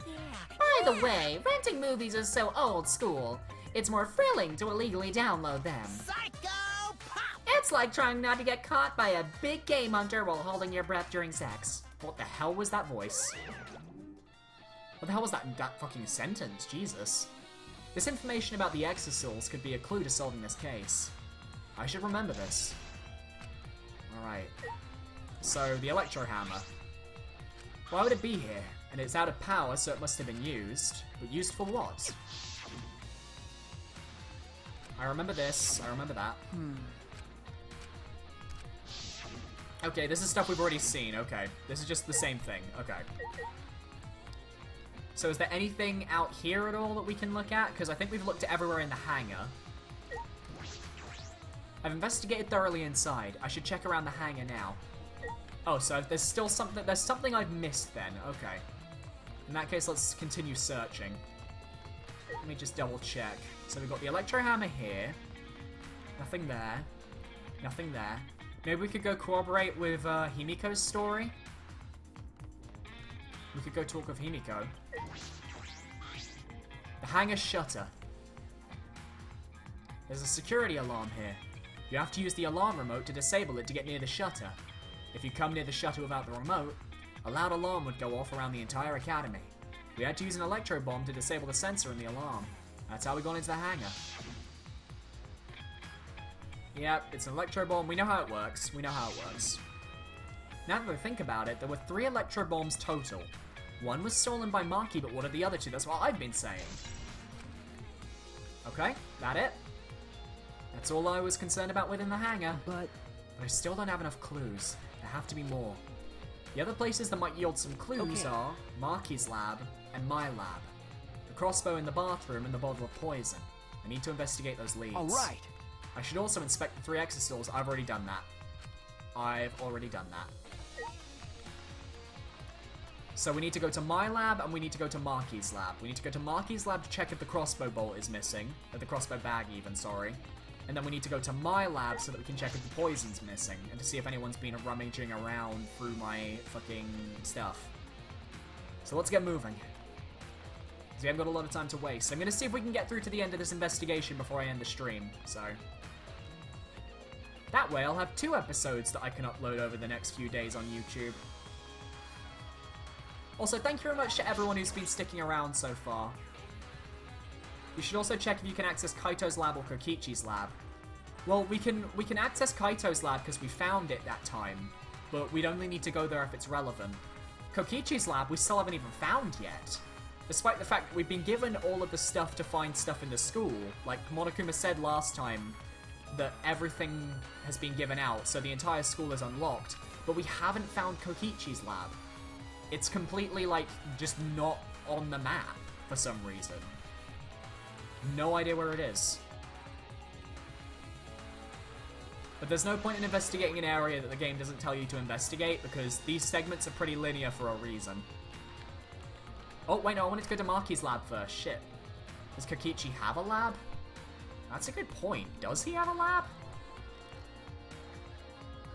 [SPEAKER 3] Yeah.
[SPEAKER 5] By the way, renting movies is so old school. It's more thrilling to illegally download them.
[SPEAKER 3] Psycho Pop!
[SPEAKER 5] It's like trying not to get caught by a big game hunter while holding your breath during sex.
[SPEAKER 1] What the hell was that voice? What the hell was that fucking sentence? Jesus. This information about the Exisals could be a clue to solving this case. I should remember this. Alright. So, the Electro Hammer. Why would it be here? And it's out of power, so it must have been used. But used for what? I remember this. I remember that. Okay, this is stuff we've already seen. Okay. This is just the same thing. Okay. So is there anything out here at all that we can look at? Because I think we've looked at everywhere in the hangar. I've investigated thoroughly inside. I should check around the hangar now. Oh, so there's still something. There's something I've missed then. Okay. In that case, let's continue searching. Let me just double check. So we've got the Electro Hammer here. Nothing there. Nothing there. Maybe we could go corroborate with Himiko's story. We could go talk with Himiko. The hangar shutter. There's a security alarm here. You have to use the alarm remote to disable it to get near the shutter. If you come near the shutter without the remote, a loud alarm would go off around the entire academy. We had to use an electro bomb to disable the sensor in the alarm. That's how we got into the hangar. Yep, it's an electro bomb. We know how it works. We know how it works. Now that I think about it, there were 3 electro bombs total. One was stolen by Maki, but what are the other 2? That's what I've been saying. Okay, that it? That's all I was concerned about within the hangar.
[SPEAKER 2] But
[SPEAKER 1] I still don't have enough clues. There have to be more. The other places that might yield some clues are Maki's lab and my lab. The crossbow in the bathroom and the bottle of poison. I need to investigate those leads.
[SPEAKER 2] alright.
[SPEAKER 1] I should also inspect the 3 Exisals. I've already done that. I've already done that. So we need to go to my lab and we need to go to Maki's lab. We need to go to Maki's lab to check if the crossbow bolt is missing. Or the crossbow bag even, sorry. And then we need to go to my lab so that we can check if the poison's missing. And to see if anyone's been rummaging around through my fucking stuff. So let's get moving. Because we haven't got a lot of time to waste. I'm going to see if we can get through to the end of this investigation before I end the stream. So that way I'll have 2 episodes that I can upload over the next few days on YouTube. Also, thank you very much to everyone who's been sticking around so far. You should also check if you can access Kaito's lab or Kokichi's lab. Well, we can access Kaito's lab because we found it that time, but we'd only need to go there if it's relevant. Kokichi's lab we still haven't even found yet. Despite the fact that we've been given all of the stuff to find stuff in the school. Like Monokuma said last time, that everything has been given out, so the entire school is unlocked. But we haven't found Kokichi's lab. It's completely, like, just not on the map for some reason. No idea where it is. But there's no point in investigating an area that the game doesn't tell you to investigate, because these segments are pretty linear for a reason. Oh, wait, no, I wanted to go to Maki's lab first. Shit. Does Kokichi have a lab? That's a good point. Does he have a lab?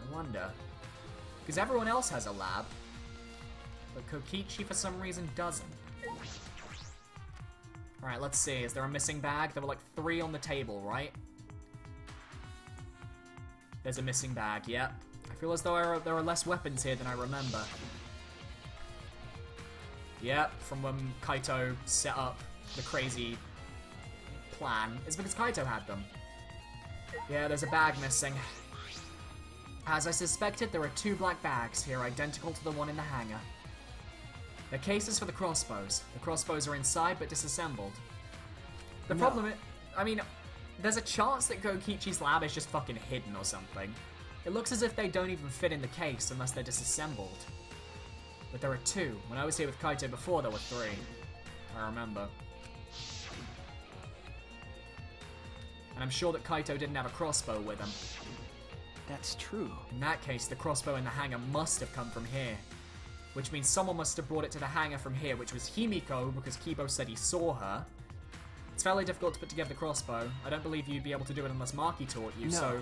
[SPEAKER 1] I wonder. Because everyone else has a lab, but Kokichi for some reason doesn't. Alright, let's see. Is there a missing bag? There were like 3 on the table, right? There's a missing bag, yep. I feel as though there are less weapons here than I remember. Yep, from when Kaito set up the crazy plan. It's because Kaito had them. Yeah, there's a bag missing. As I suspected, there are 2 black bags here, identical to the one in the hangar. They're cases for the crossbows. The crossbows are inside, but disassembled. The problem is, I mean, there's a chance that Kokichi's lab is just fucking hidden or something. It looks as if they don't even fit in the case unless they're disassembled. But there are 2. When I was here with Kaito before, there were 3. I remember. And I'm sure that Kaito didn't have a crossbow with him.
[SPEAKER 2] That's true.
[SPEAKER 1] In that case, the crossbow in the hangar must have come from here. Which means someone must have brought it to the hangar from here, which was Himiko, because Kibo said he saw her. It's fairly difficult to put together the crossbow. I don't believe you'd be able to do it unless Maki taught you, so...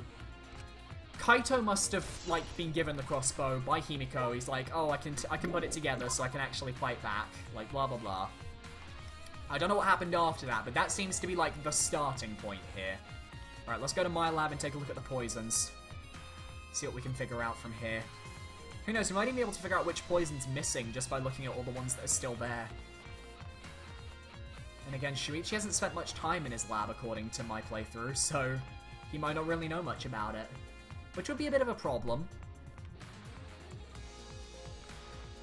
[SPEAKER 1] Kaito must have, like, been given the crossbow by Himiko. He's like, oh, I can put it together so I can actually fight back. Like, blah, blah, blah. I don't know what happened after that, but that seems to be, like, the starting point here. Alright, let's go to my lab and take a look at the poisons. See what we can figure out from here. Who knows, we might even be able to figure out which poison's missing just by looking at all the ones that are still there. And again, Shuichi hasn't spent much time in his lab according to my playthrough, so he might not really know much about it. Which would be a bit of a problem.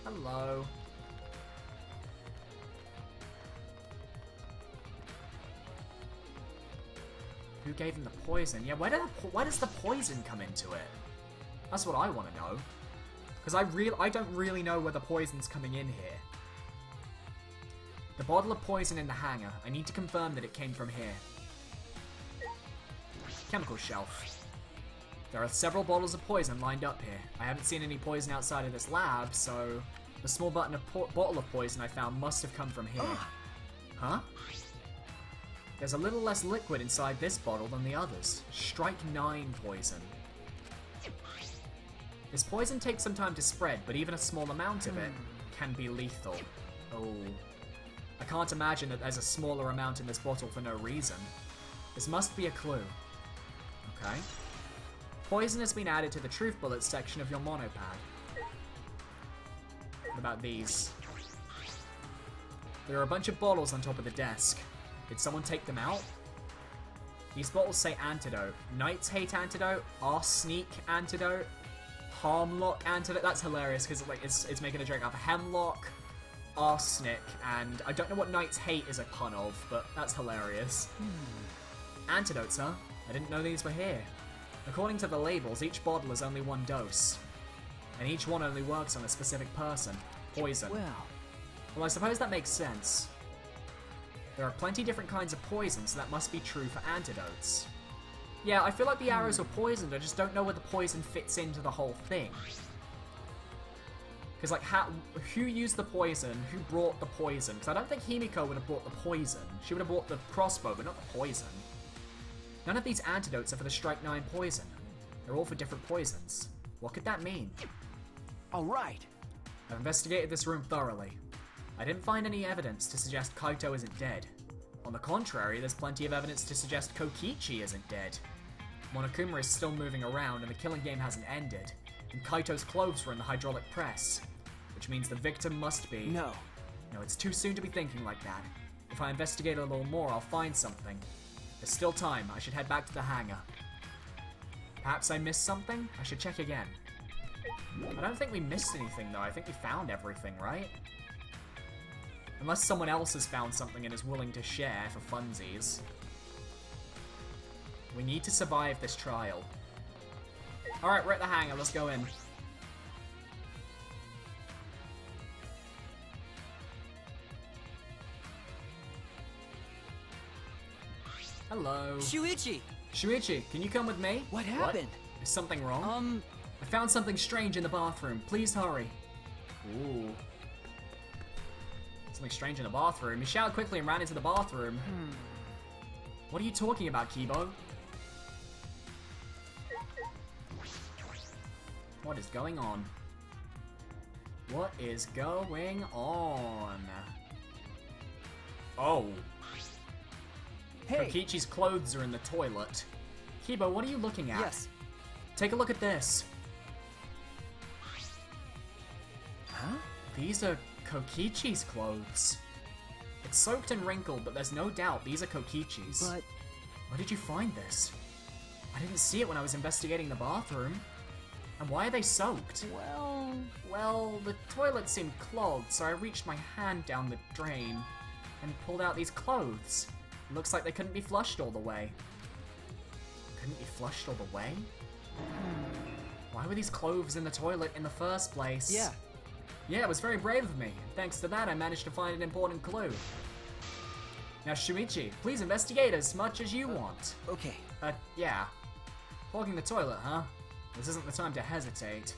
[SPEAKER 1] Hello. Who gave him the poison? Yeah, where does the poison come into it? That's what I want to know. Because I don't really know where the poison's coming in here. The bottle of poison in the hangar. I need to confirm that it came from here. Chemical shelf. There are several bottles of poison lined up here. I haven't seen any poison outside of this lab, so the small bottle of poison I found must have come from here. Huh? There's a little less liquid inside this bottle than the others. Strike 9 poison. This poison takes some time to spread, but even a small amount of it can be lethal. Oh. I can't imagine that there's a smaller amount in this bottle for no reason. This must be a clue. Okay. Poison has been added to the truth bullets section of your monopad. What about these? There are a bunch of bottles on top of the desk. Did someone take them out? These bottles say antidote. Knight's Hate antidote, Arsenic antidote, Harmlock antidote. That's hilarious because like it's making a joke of Hemlock, Arsenic, and I don't know what Knight's Hate is a pun of, but that's hilarious. Antidotes, huh? I didn't know these were here. According to the labels, each bottle is only 1 dose. And each one only works on a specific person. Poison. Well, I suppose that makes sense. There are plenty different kinds of poison, so that must be true for antidotes. Yeah, I feel like the arrows are poisoned, I just don't know where the poison fits into the whole thing. Because, like, who used the poison? Who brought the poison? Because I don't think Himiko would have brought the poison. She would have brought the crossbow, but not the poison. None of these antidotes are for the Strike 9 poison. They're all for different poisons. What could that mean?
[SPEAKER 2] Alright.
[SPEAKER 1] I've investigated this room thoroughly. I didn't find any evidence to suggest Kaito isn't dead. On the contrary, there's plenty of evidence to suggest Kokichi isn't dead. Monokuma is still moving around and the killing game hasn't ended. And Kaito's clothes were in the hydraulic press. Which means the victim must be... No, it's too soon to be thinking like that. If I investigate a little more, I'll find something. There's still time. I should head back to the hangar. Perhaps I missed something? I should check again. I don't think we missed anything, though. I think we found everything, right? Unless someone else has found something and is willing to share for funsies. We need to survive this trial. Alright, we're at the hangar. Let's go in. Hello.
[SPEAKER 6] Shuichi!
[SPEAKER 1] Shuichi, can you come with me?
[SPEAKER 2] What happened?
[SPEAKER 1] Is something wrong? I found something strange in the bathroom. Please hurry. Ooh. Something strange in the bathroom. He showered quickly and ran into the bathroom. What are you talking about, Kibo? What is going on? What is going on? Oh.
[SPEAKER 2] Hey!
[SPEAKER 1] Kokichi's clothes are in the toilet. Kibo, what are you looking at?
[SPEAKER 6] Yes.
[SPEAKER 1] Take a look at this.
[SPEAKER 2] Huh?
[SPEAKER 1] These are Kokichi's clothes. It's soaked and wrinkled, but there's no doubt these are Kokichi's.
[SPEAKER 2] But...
[SPEAKER 1] Where did you find this? I didn't see it when I was investigating the bathroom. And why are they soaked? Well, the toilet seemed clogged, so I reached my hand down the drain and pulled out these clothes. It looks like they couldn't be flushed all the way. Couldn't be flushed all the way? Why were these clothes in the toilet in the first place?
[SPEAKER 6] Yeah.
[SPEAKER 1] Yeah, it was very brave of me. Thanks to that, I managed to find an important clue. Now, Shuichi, please investigate as much as you want.
[SPEAKER 6] Okay.
[SPEAKER 1] Yeah. Clogging the toilet, huh? This isn't the time to hesitate.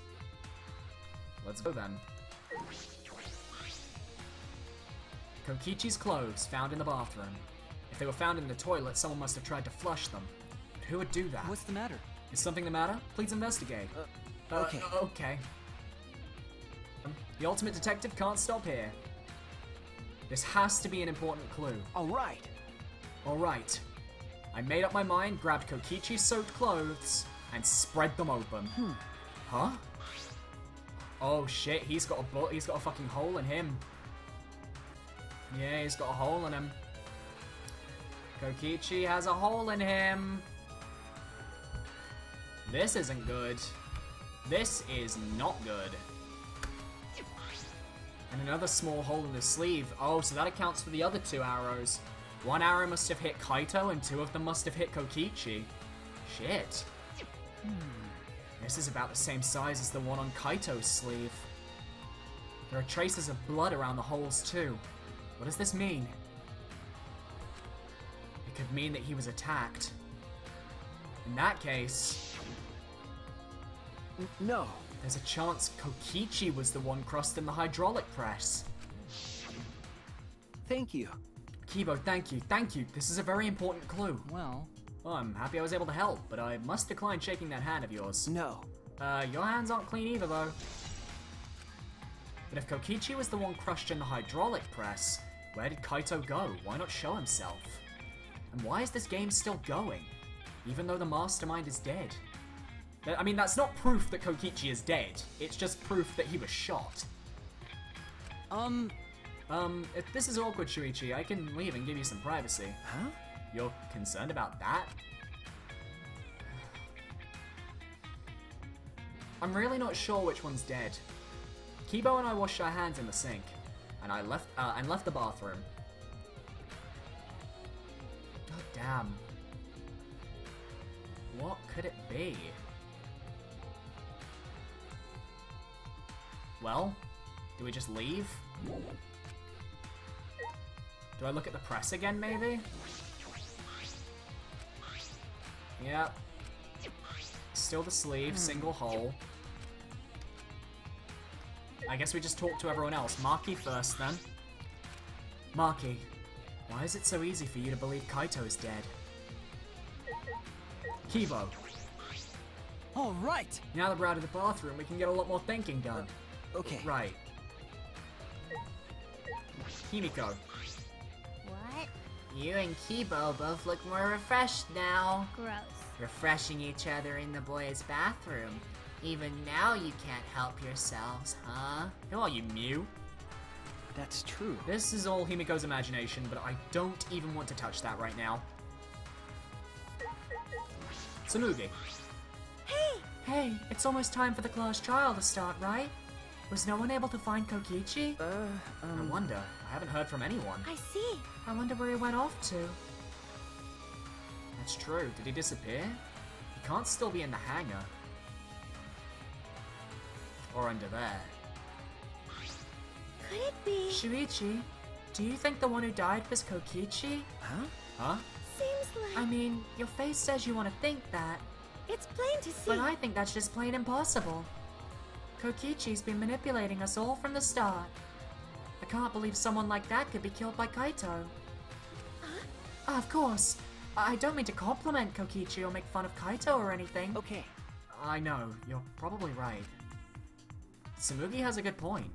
[SPEAKER 1] Let's go then. Kokichi's clothes found in the bathroom. If they were found in the toilet, someone must have tried to flush them. But who would do that?
[SPEAKER 6] What's the matter?
[SPEAKER 1] Is something the matter? Please investigate.
[SPEAKER 6] Okay.
[SPEAKER 1] Okay. The ultimate detective can't stop here. This has to be an important clue.
[SPEAKER 2] Alright.
[SPEAKER 1] Alright. I made up my mind, grabbed Kokichi's soaked clothes, and spread them open. Huh? Oh shit, he's got a fucking hole in him. Yeah, he's got a hole in him. Kokichi has a hole in him. This isn't good. This is not good. And another small hole in his sleeve. Oh, so that accounts for the other 2 arrows. 1 arrow must have hit Kaito, and 2 of them must have hit Kokichi. Shit. This is about the same size as the one on Kaito's sleeve. There are traces of blood around the holes too. What does this mean? It could mean that he was attacked. In that case...
[SPEAKER 2] No.
[SPEAKER 1] There's a chance Kokichi was the one crushed in the hydraulic press.
[SPEAKER 2] Thank you.
[SPEAKER 1] Kibo, thank you, thank you. This is a very important clue.
[SPEAKER 6] Well...
[SPEAKER 1] Oh, I'm happy I was able to help, but I must decline shaking that hand of yours.
[SPEAKER 2] No.
[SPEAKER 1] Your hands aren't clean either, though. But if Kokichi was the one crushed in the hydraulic press, where did Kaito go? Why not show himself? And why is this game still going, even though the mastermind is dead? I mean, that's not proof that Kokichi is dead. It's just proof that he was shot. If this is awkward, Shuichi, I can leave and give you some privacy.
[SPEAKER 2] Huh?
[SPEAKER 1] You're concerned about that? I'm really not sure which one's dead. Kibo and I washed our hands in the sink, and I left the bathroom. God damn. What could it be? Well, do we just leave? Do I look at the press again, maybe? Yep. Still the sleeve, single hole. I guess we just talk to everyone else. Maki first, then. Maki, why is it so easy for you to believe Kaito is dead? Kibo.
[SPEAKER 2] Alright!
[SPEAKER 1] Now that we're out of the bathroom, we can get a lot more thinking done.
[SPEAKER 2] Okay.
[SPEAKER 1] Right. Himiko.
[SPEAKER 4] What?
[SPEAKER 3] You and Kibo both look more refreshed now.
[SPEAKER 4] Gross.
[SPEAKER 3] Refreshing each other in the boys' bathroom. Even now you can't help yourselves, huh?
[SPEAKER 1] Who are you, Mew?
[SPEAKER 2] That's true.
[SPEAKER 1] This is all Himiko's imagination, but I don't even want to touch that right now. Tsunugi.
[SPEAKER 7] Hey,
[SPEAKER 5] Hey, it's almost time for the class trial to start, right? Was no one able to find Kokichi?
[SPEAKER 1] I wonder. I haven't heard from anyone.
[SPEAKER 4] I see.
[SPEAKER 5] I wonder where he went off to.
[SPEAKER 1] That's true. Did he disappear? He can't still be in the hangar. Or under there.
[SPEAKER 4] Could it be?
[SPEAKER 5] Shuichi, do you think the one who died was Kokichi?
[SPEAKER 1] Huh?
[SPEAKER 4] Seems like...
[SPEAKER 5] I mean, your face says you want to think that,
[SPEAKER 4] It's plain to see.
[SPEAKER 5] but I think that's just plain impossible. Kokichi's been manipulating us all from the start. I can't believe someone like that could be killed by Kaito. Of course, I don't mean to compliment Kokichi or make fun of Kaito or anything.
[SPEAKER 6] Okay.
[SPEAKER 1] I know. You're probably right. Tsumugi has a good point.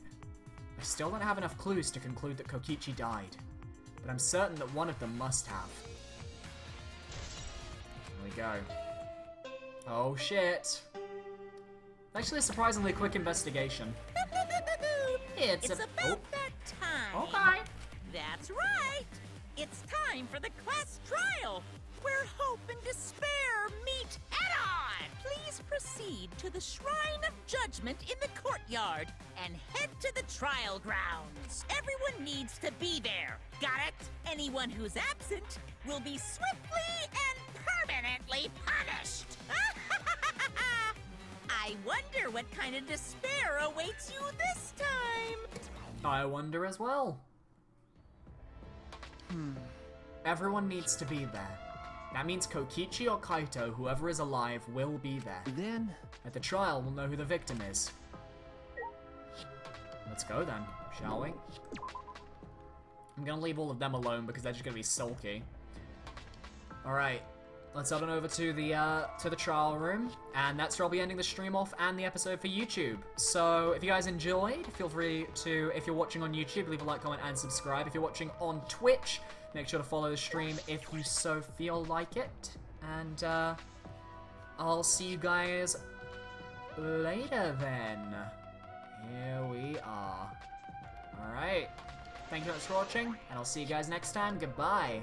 [SPEAKER 1] I still don't have enough clues to conclude that Kokichi died, but I'm certain that one of them must have. There we go. Oh shit. Actually, a surprisingly quick investigation.
[SPEAKER 3] It's
[SPEAKER 1] a-
[SPEAKER 3] about that time.
[SPEAKER 1] Okay.
[SPEAKER 3] That's right. It's time for the class trial, where hope and despair meet head-on. Please proceed to the Shrine of Judgment in the courtyard and head to the trial grounds. Everyone needs to be there. Got it? Anyone who's absent will be swiftly and permanently punished. I wonder what kind of despair awaits you this time.
[SPEAKER 1] I wonder as well. Everyone needs to be there. That means Kokichi or Kaito, whoever is alive, will be there.
[SPEAKER 2] Then,
[SPEAKER 1] At the trial, we'll know who the victim is. Let's go then, shall we? I'm gonna leave all of them alone because they're just gonna be sulky. Alright, let's head on over to the trial room, and that's where I'll be ending the stream off and the episode for YouTube. So, if you guys enjoyed, feel free to, if you're watching on YouTube, leave a like, comment, and subscribe. If you're watching on Twitch, make sure to follow the stream if you so feel like it. And, I'll see you guys later then. Here we are. Alright. Thank you very much for watching, and I'll see you guys next time. Goodbye.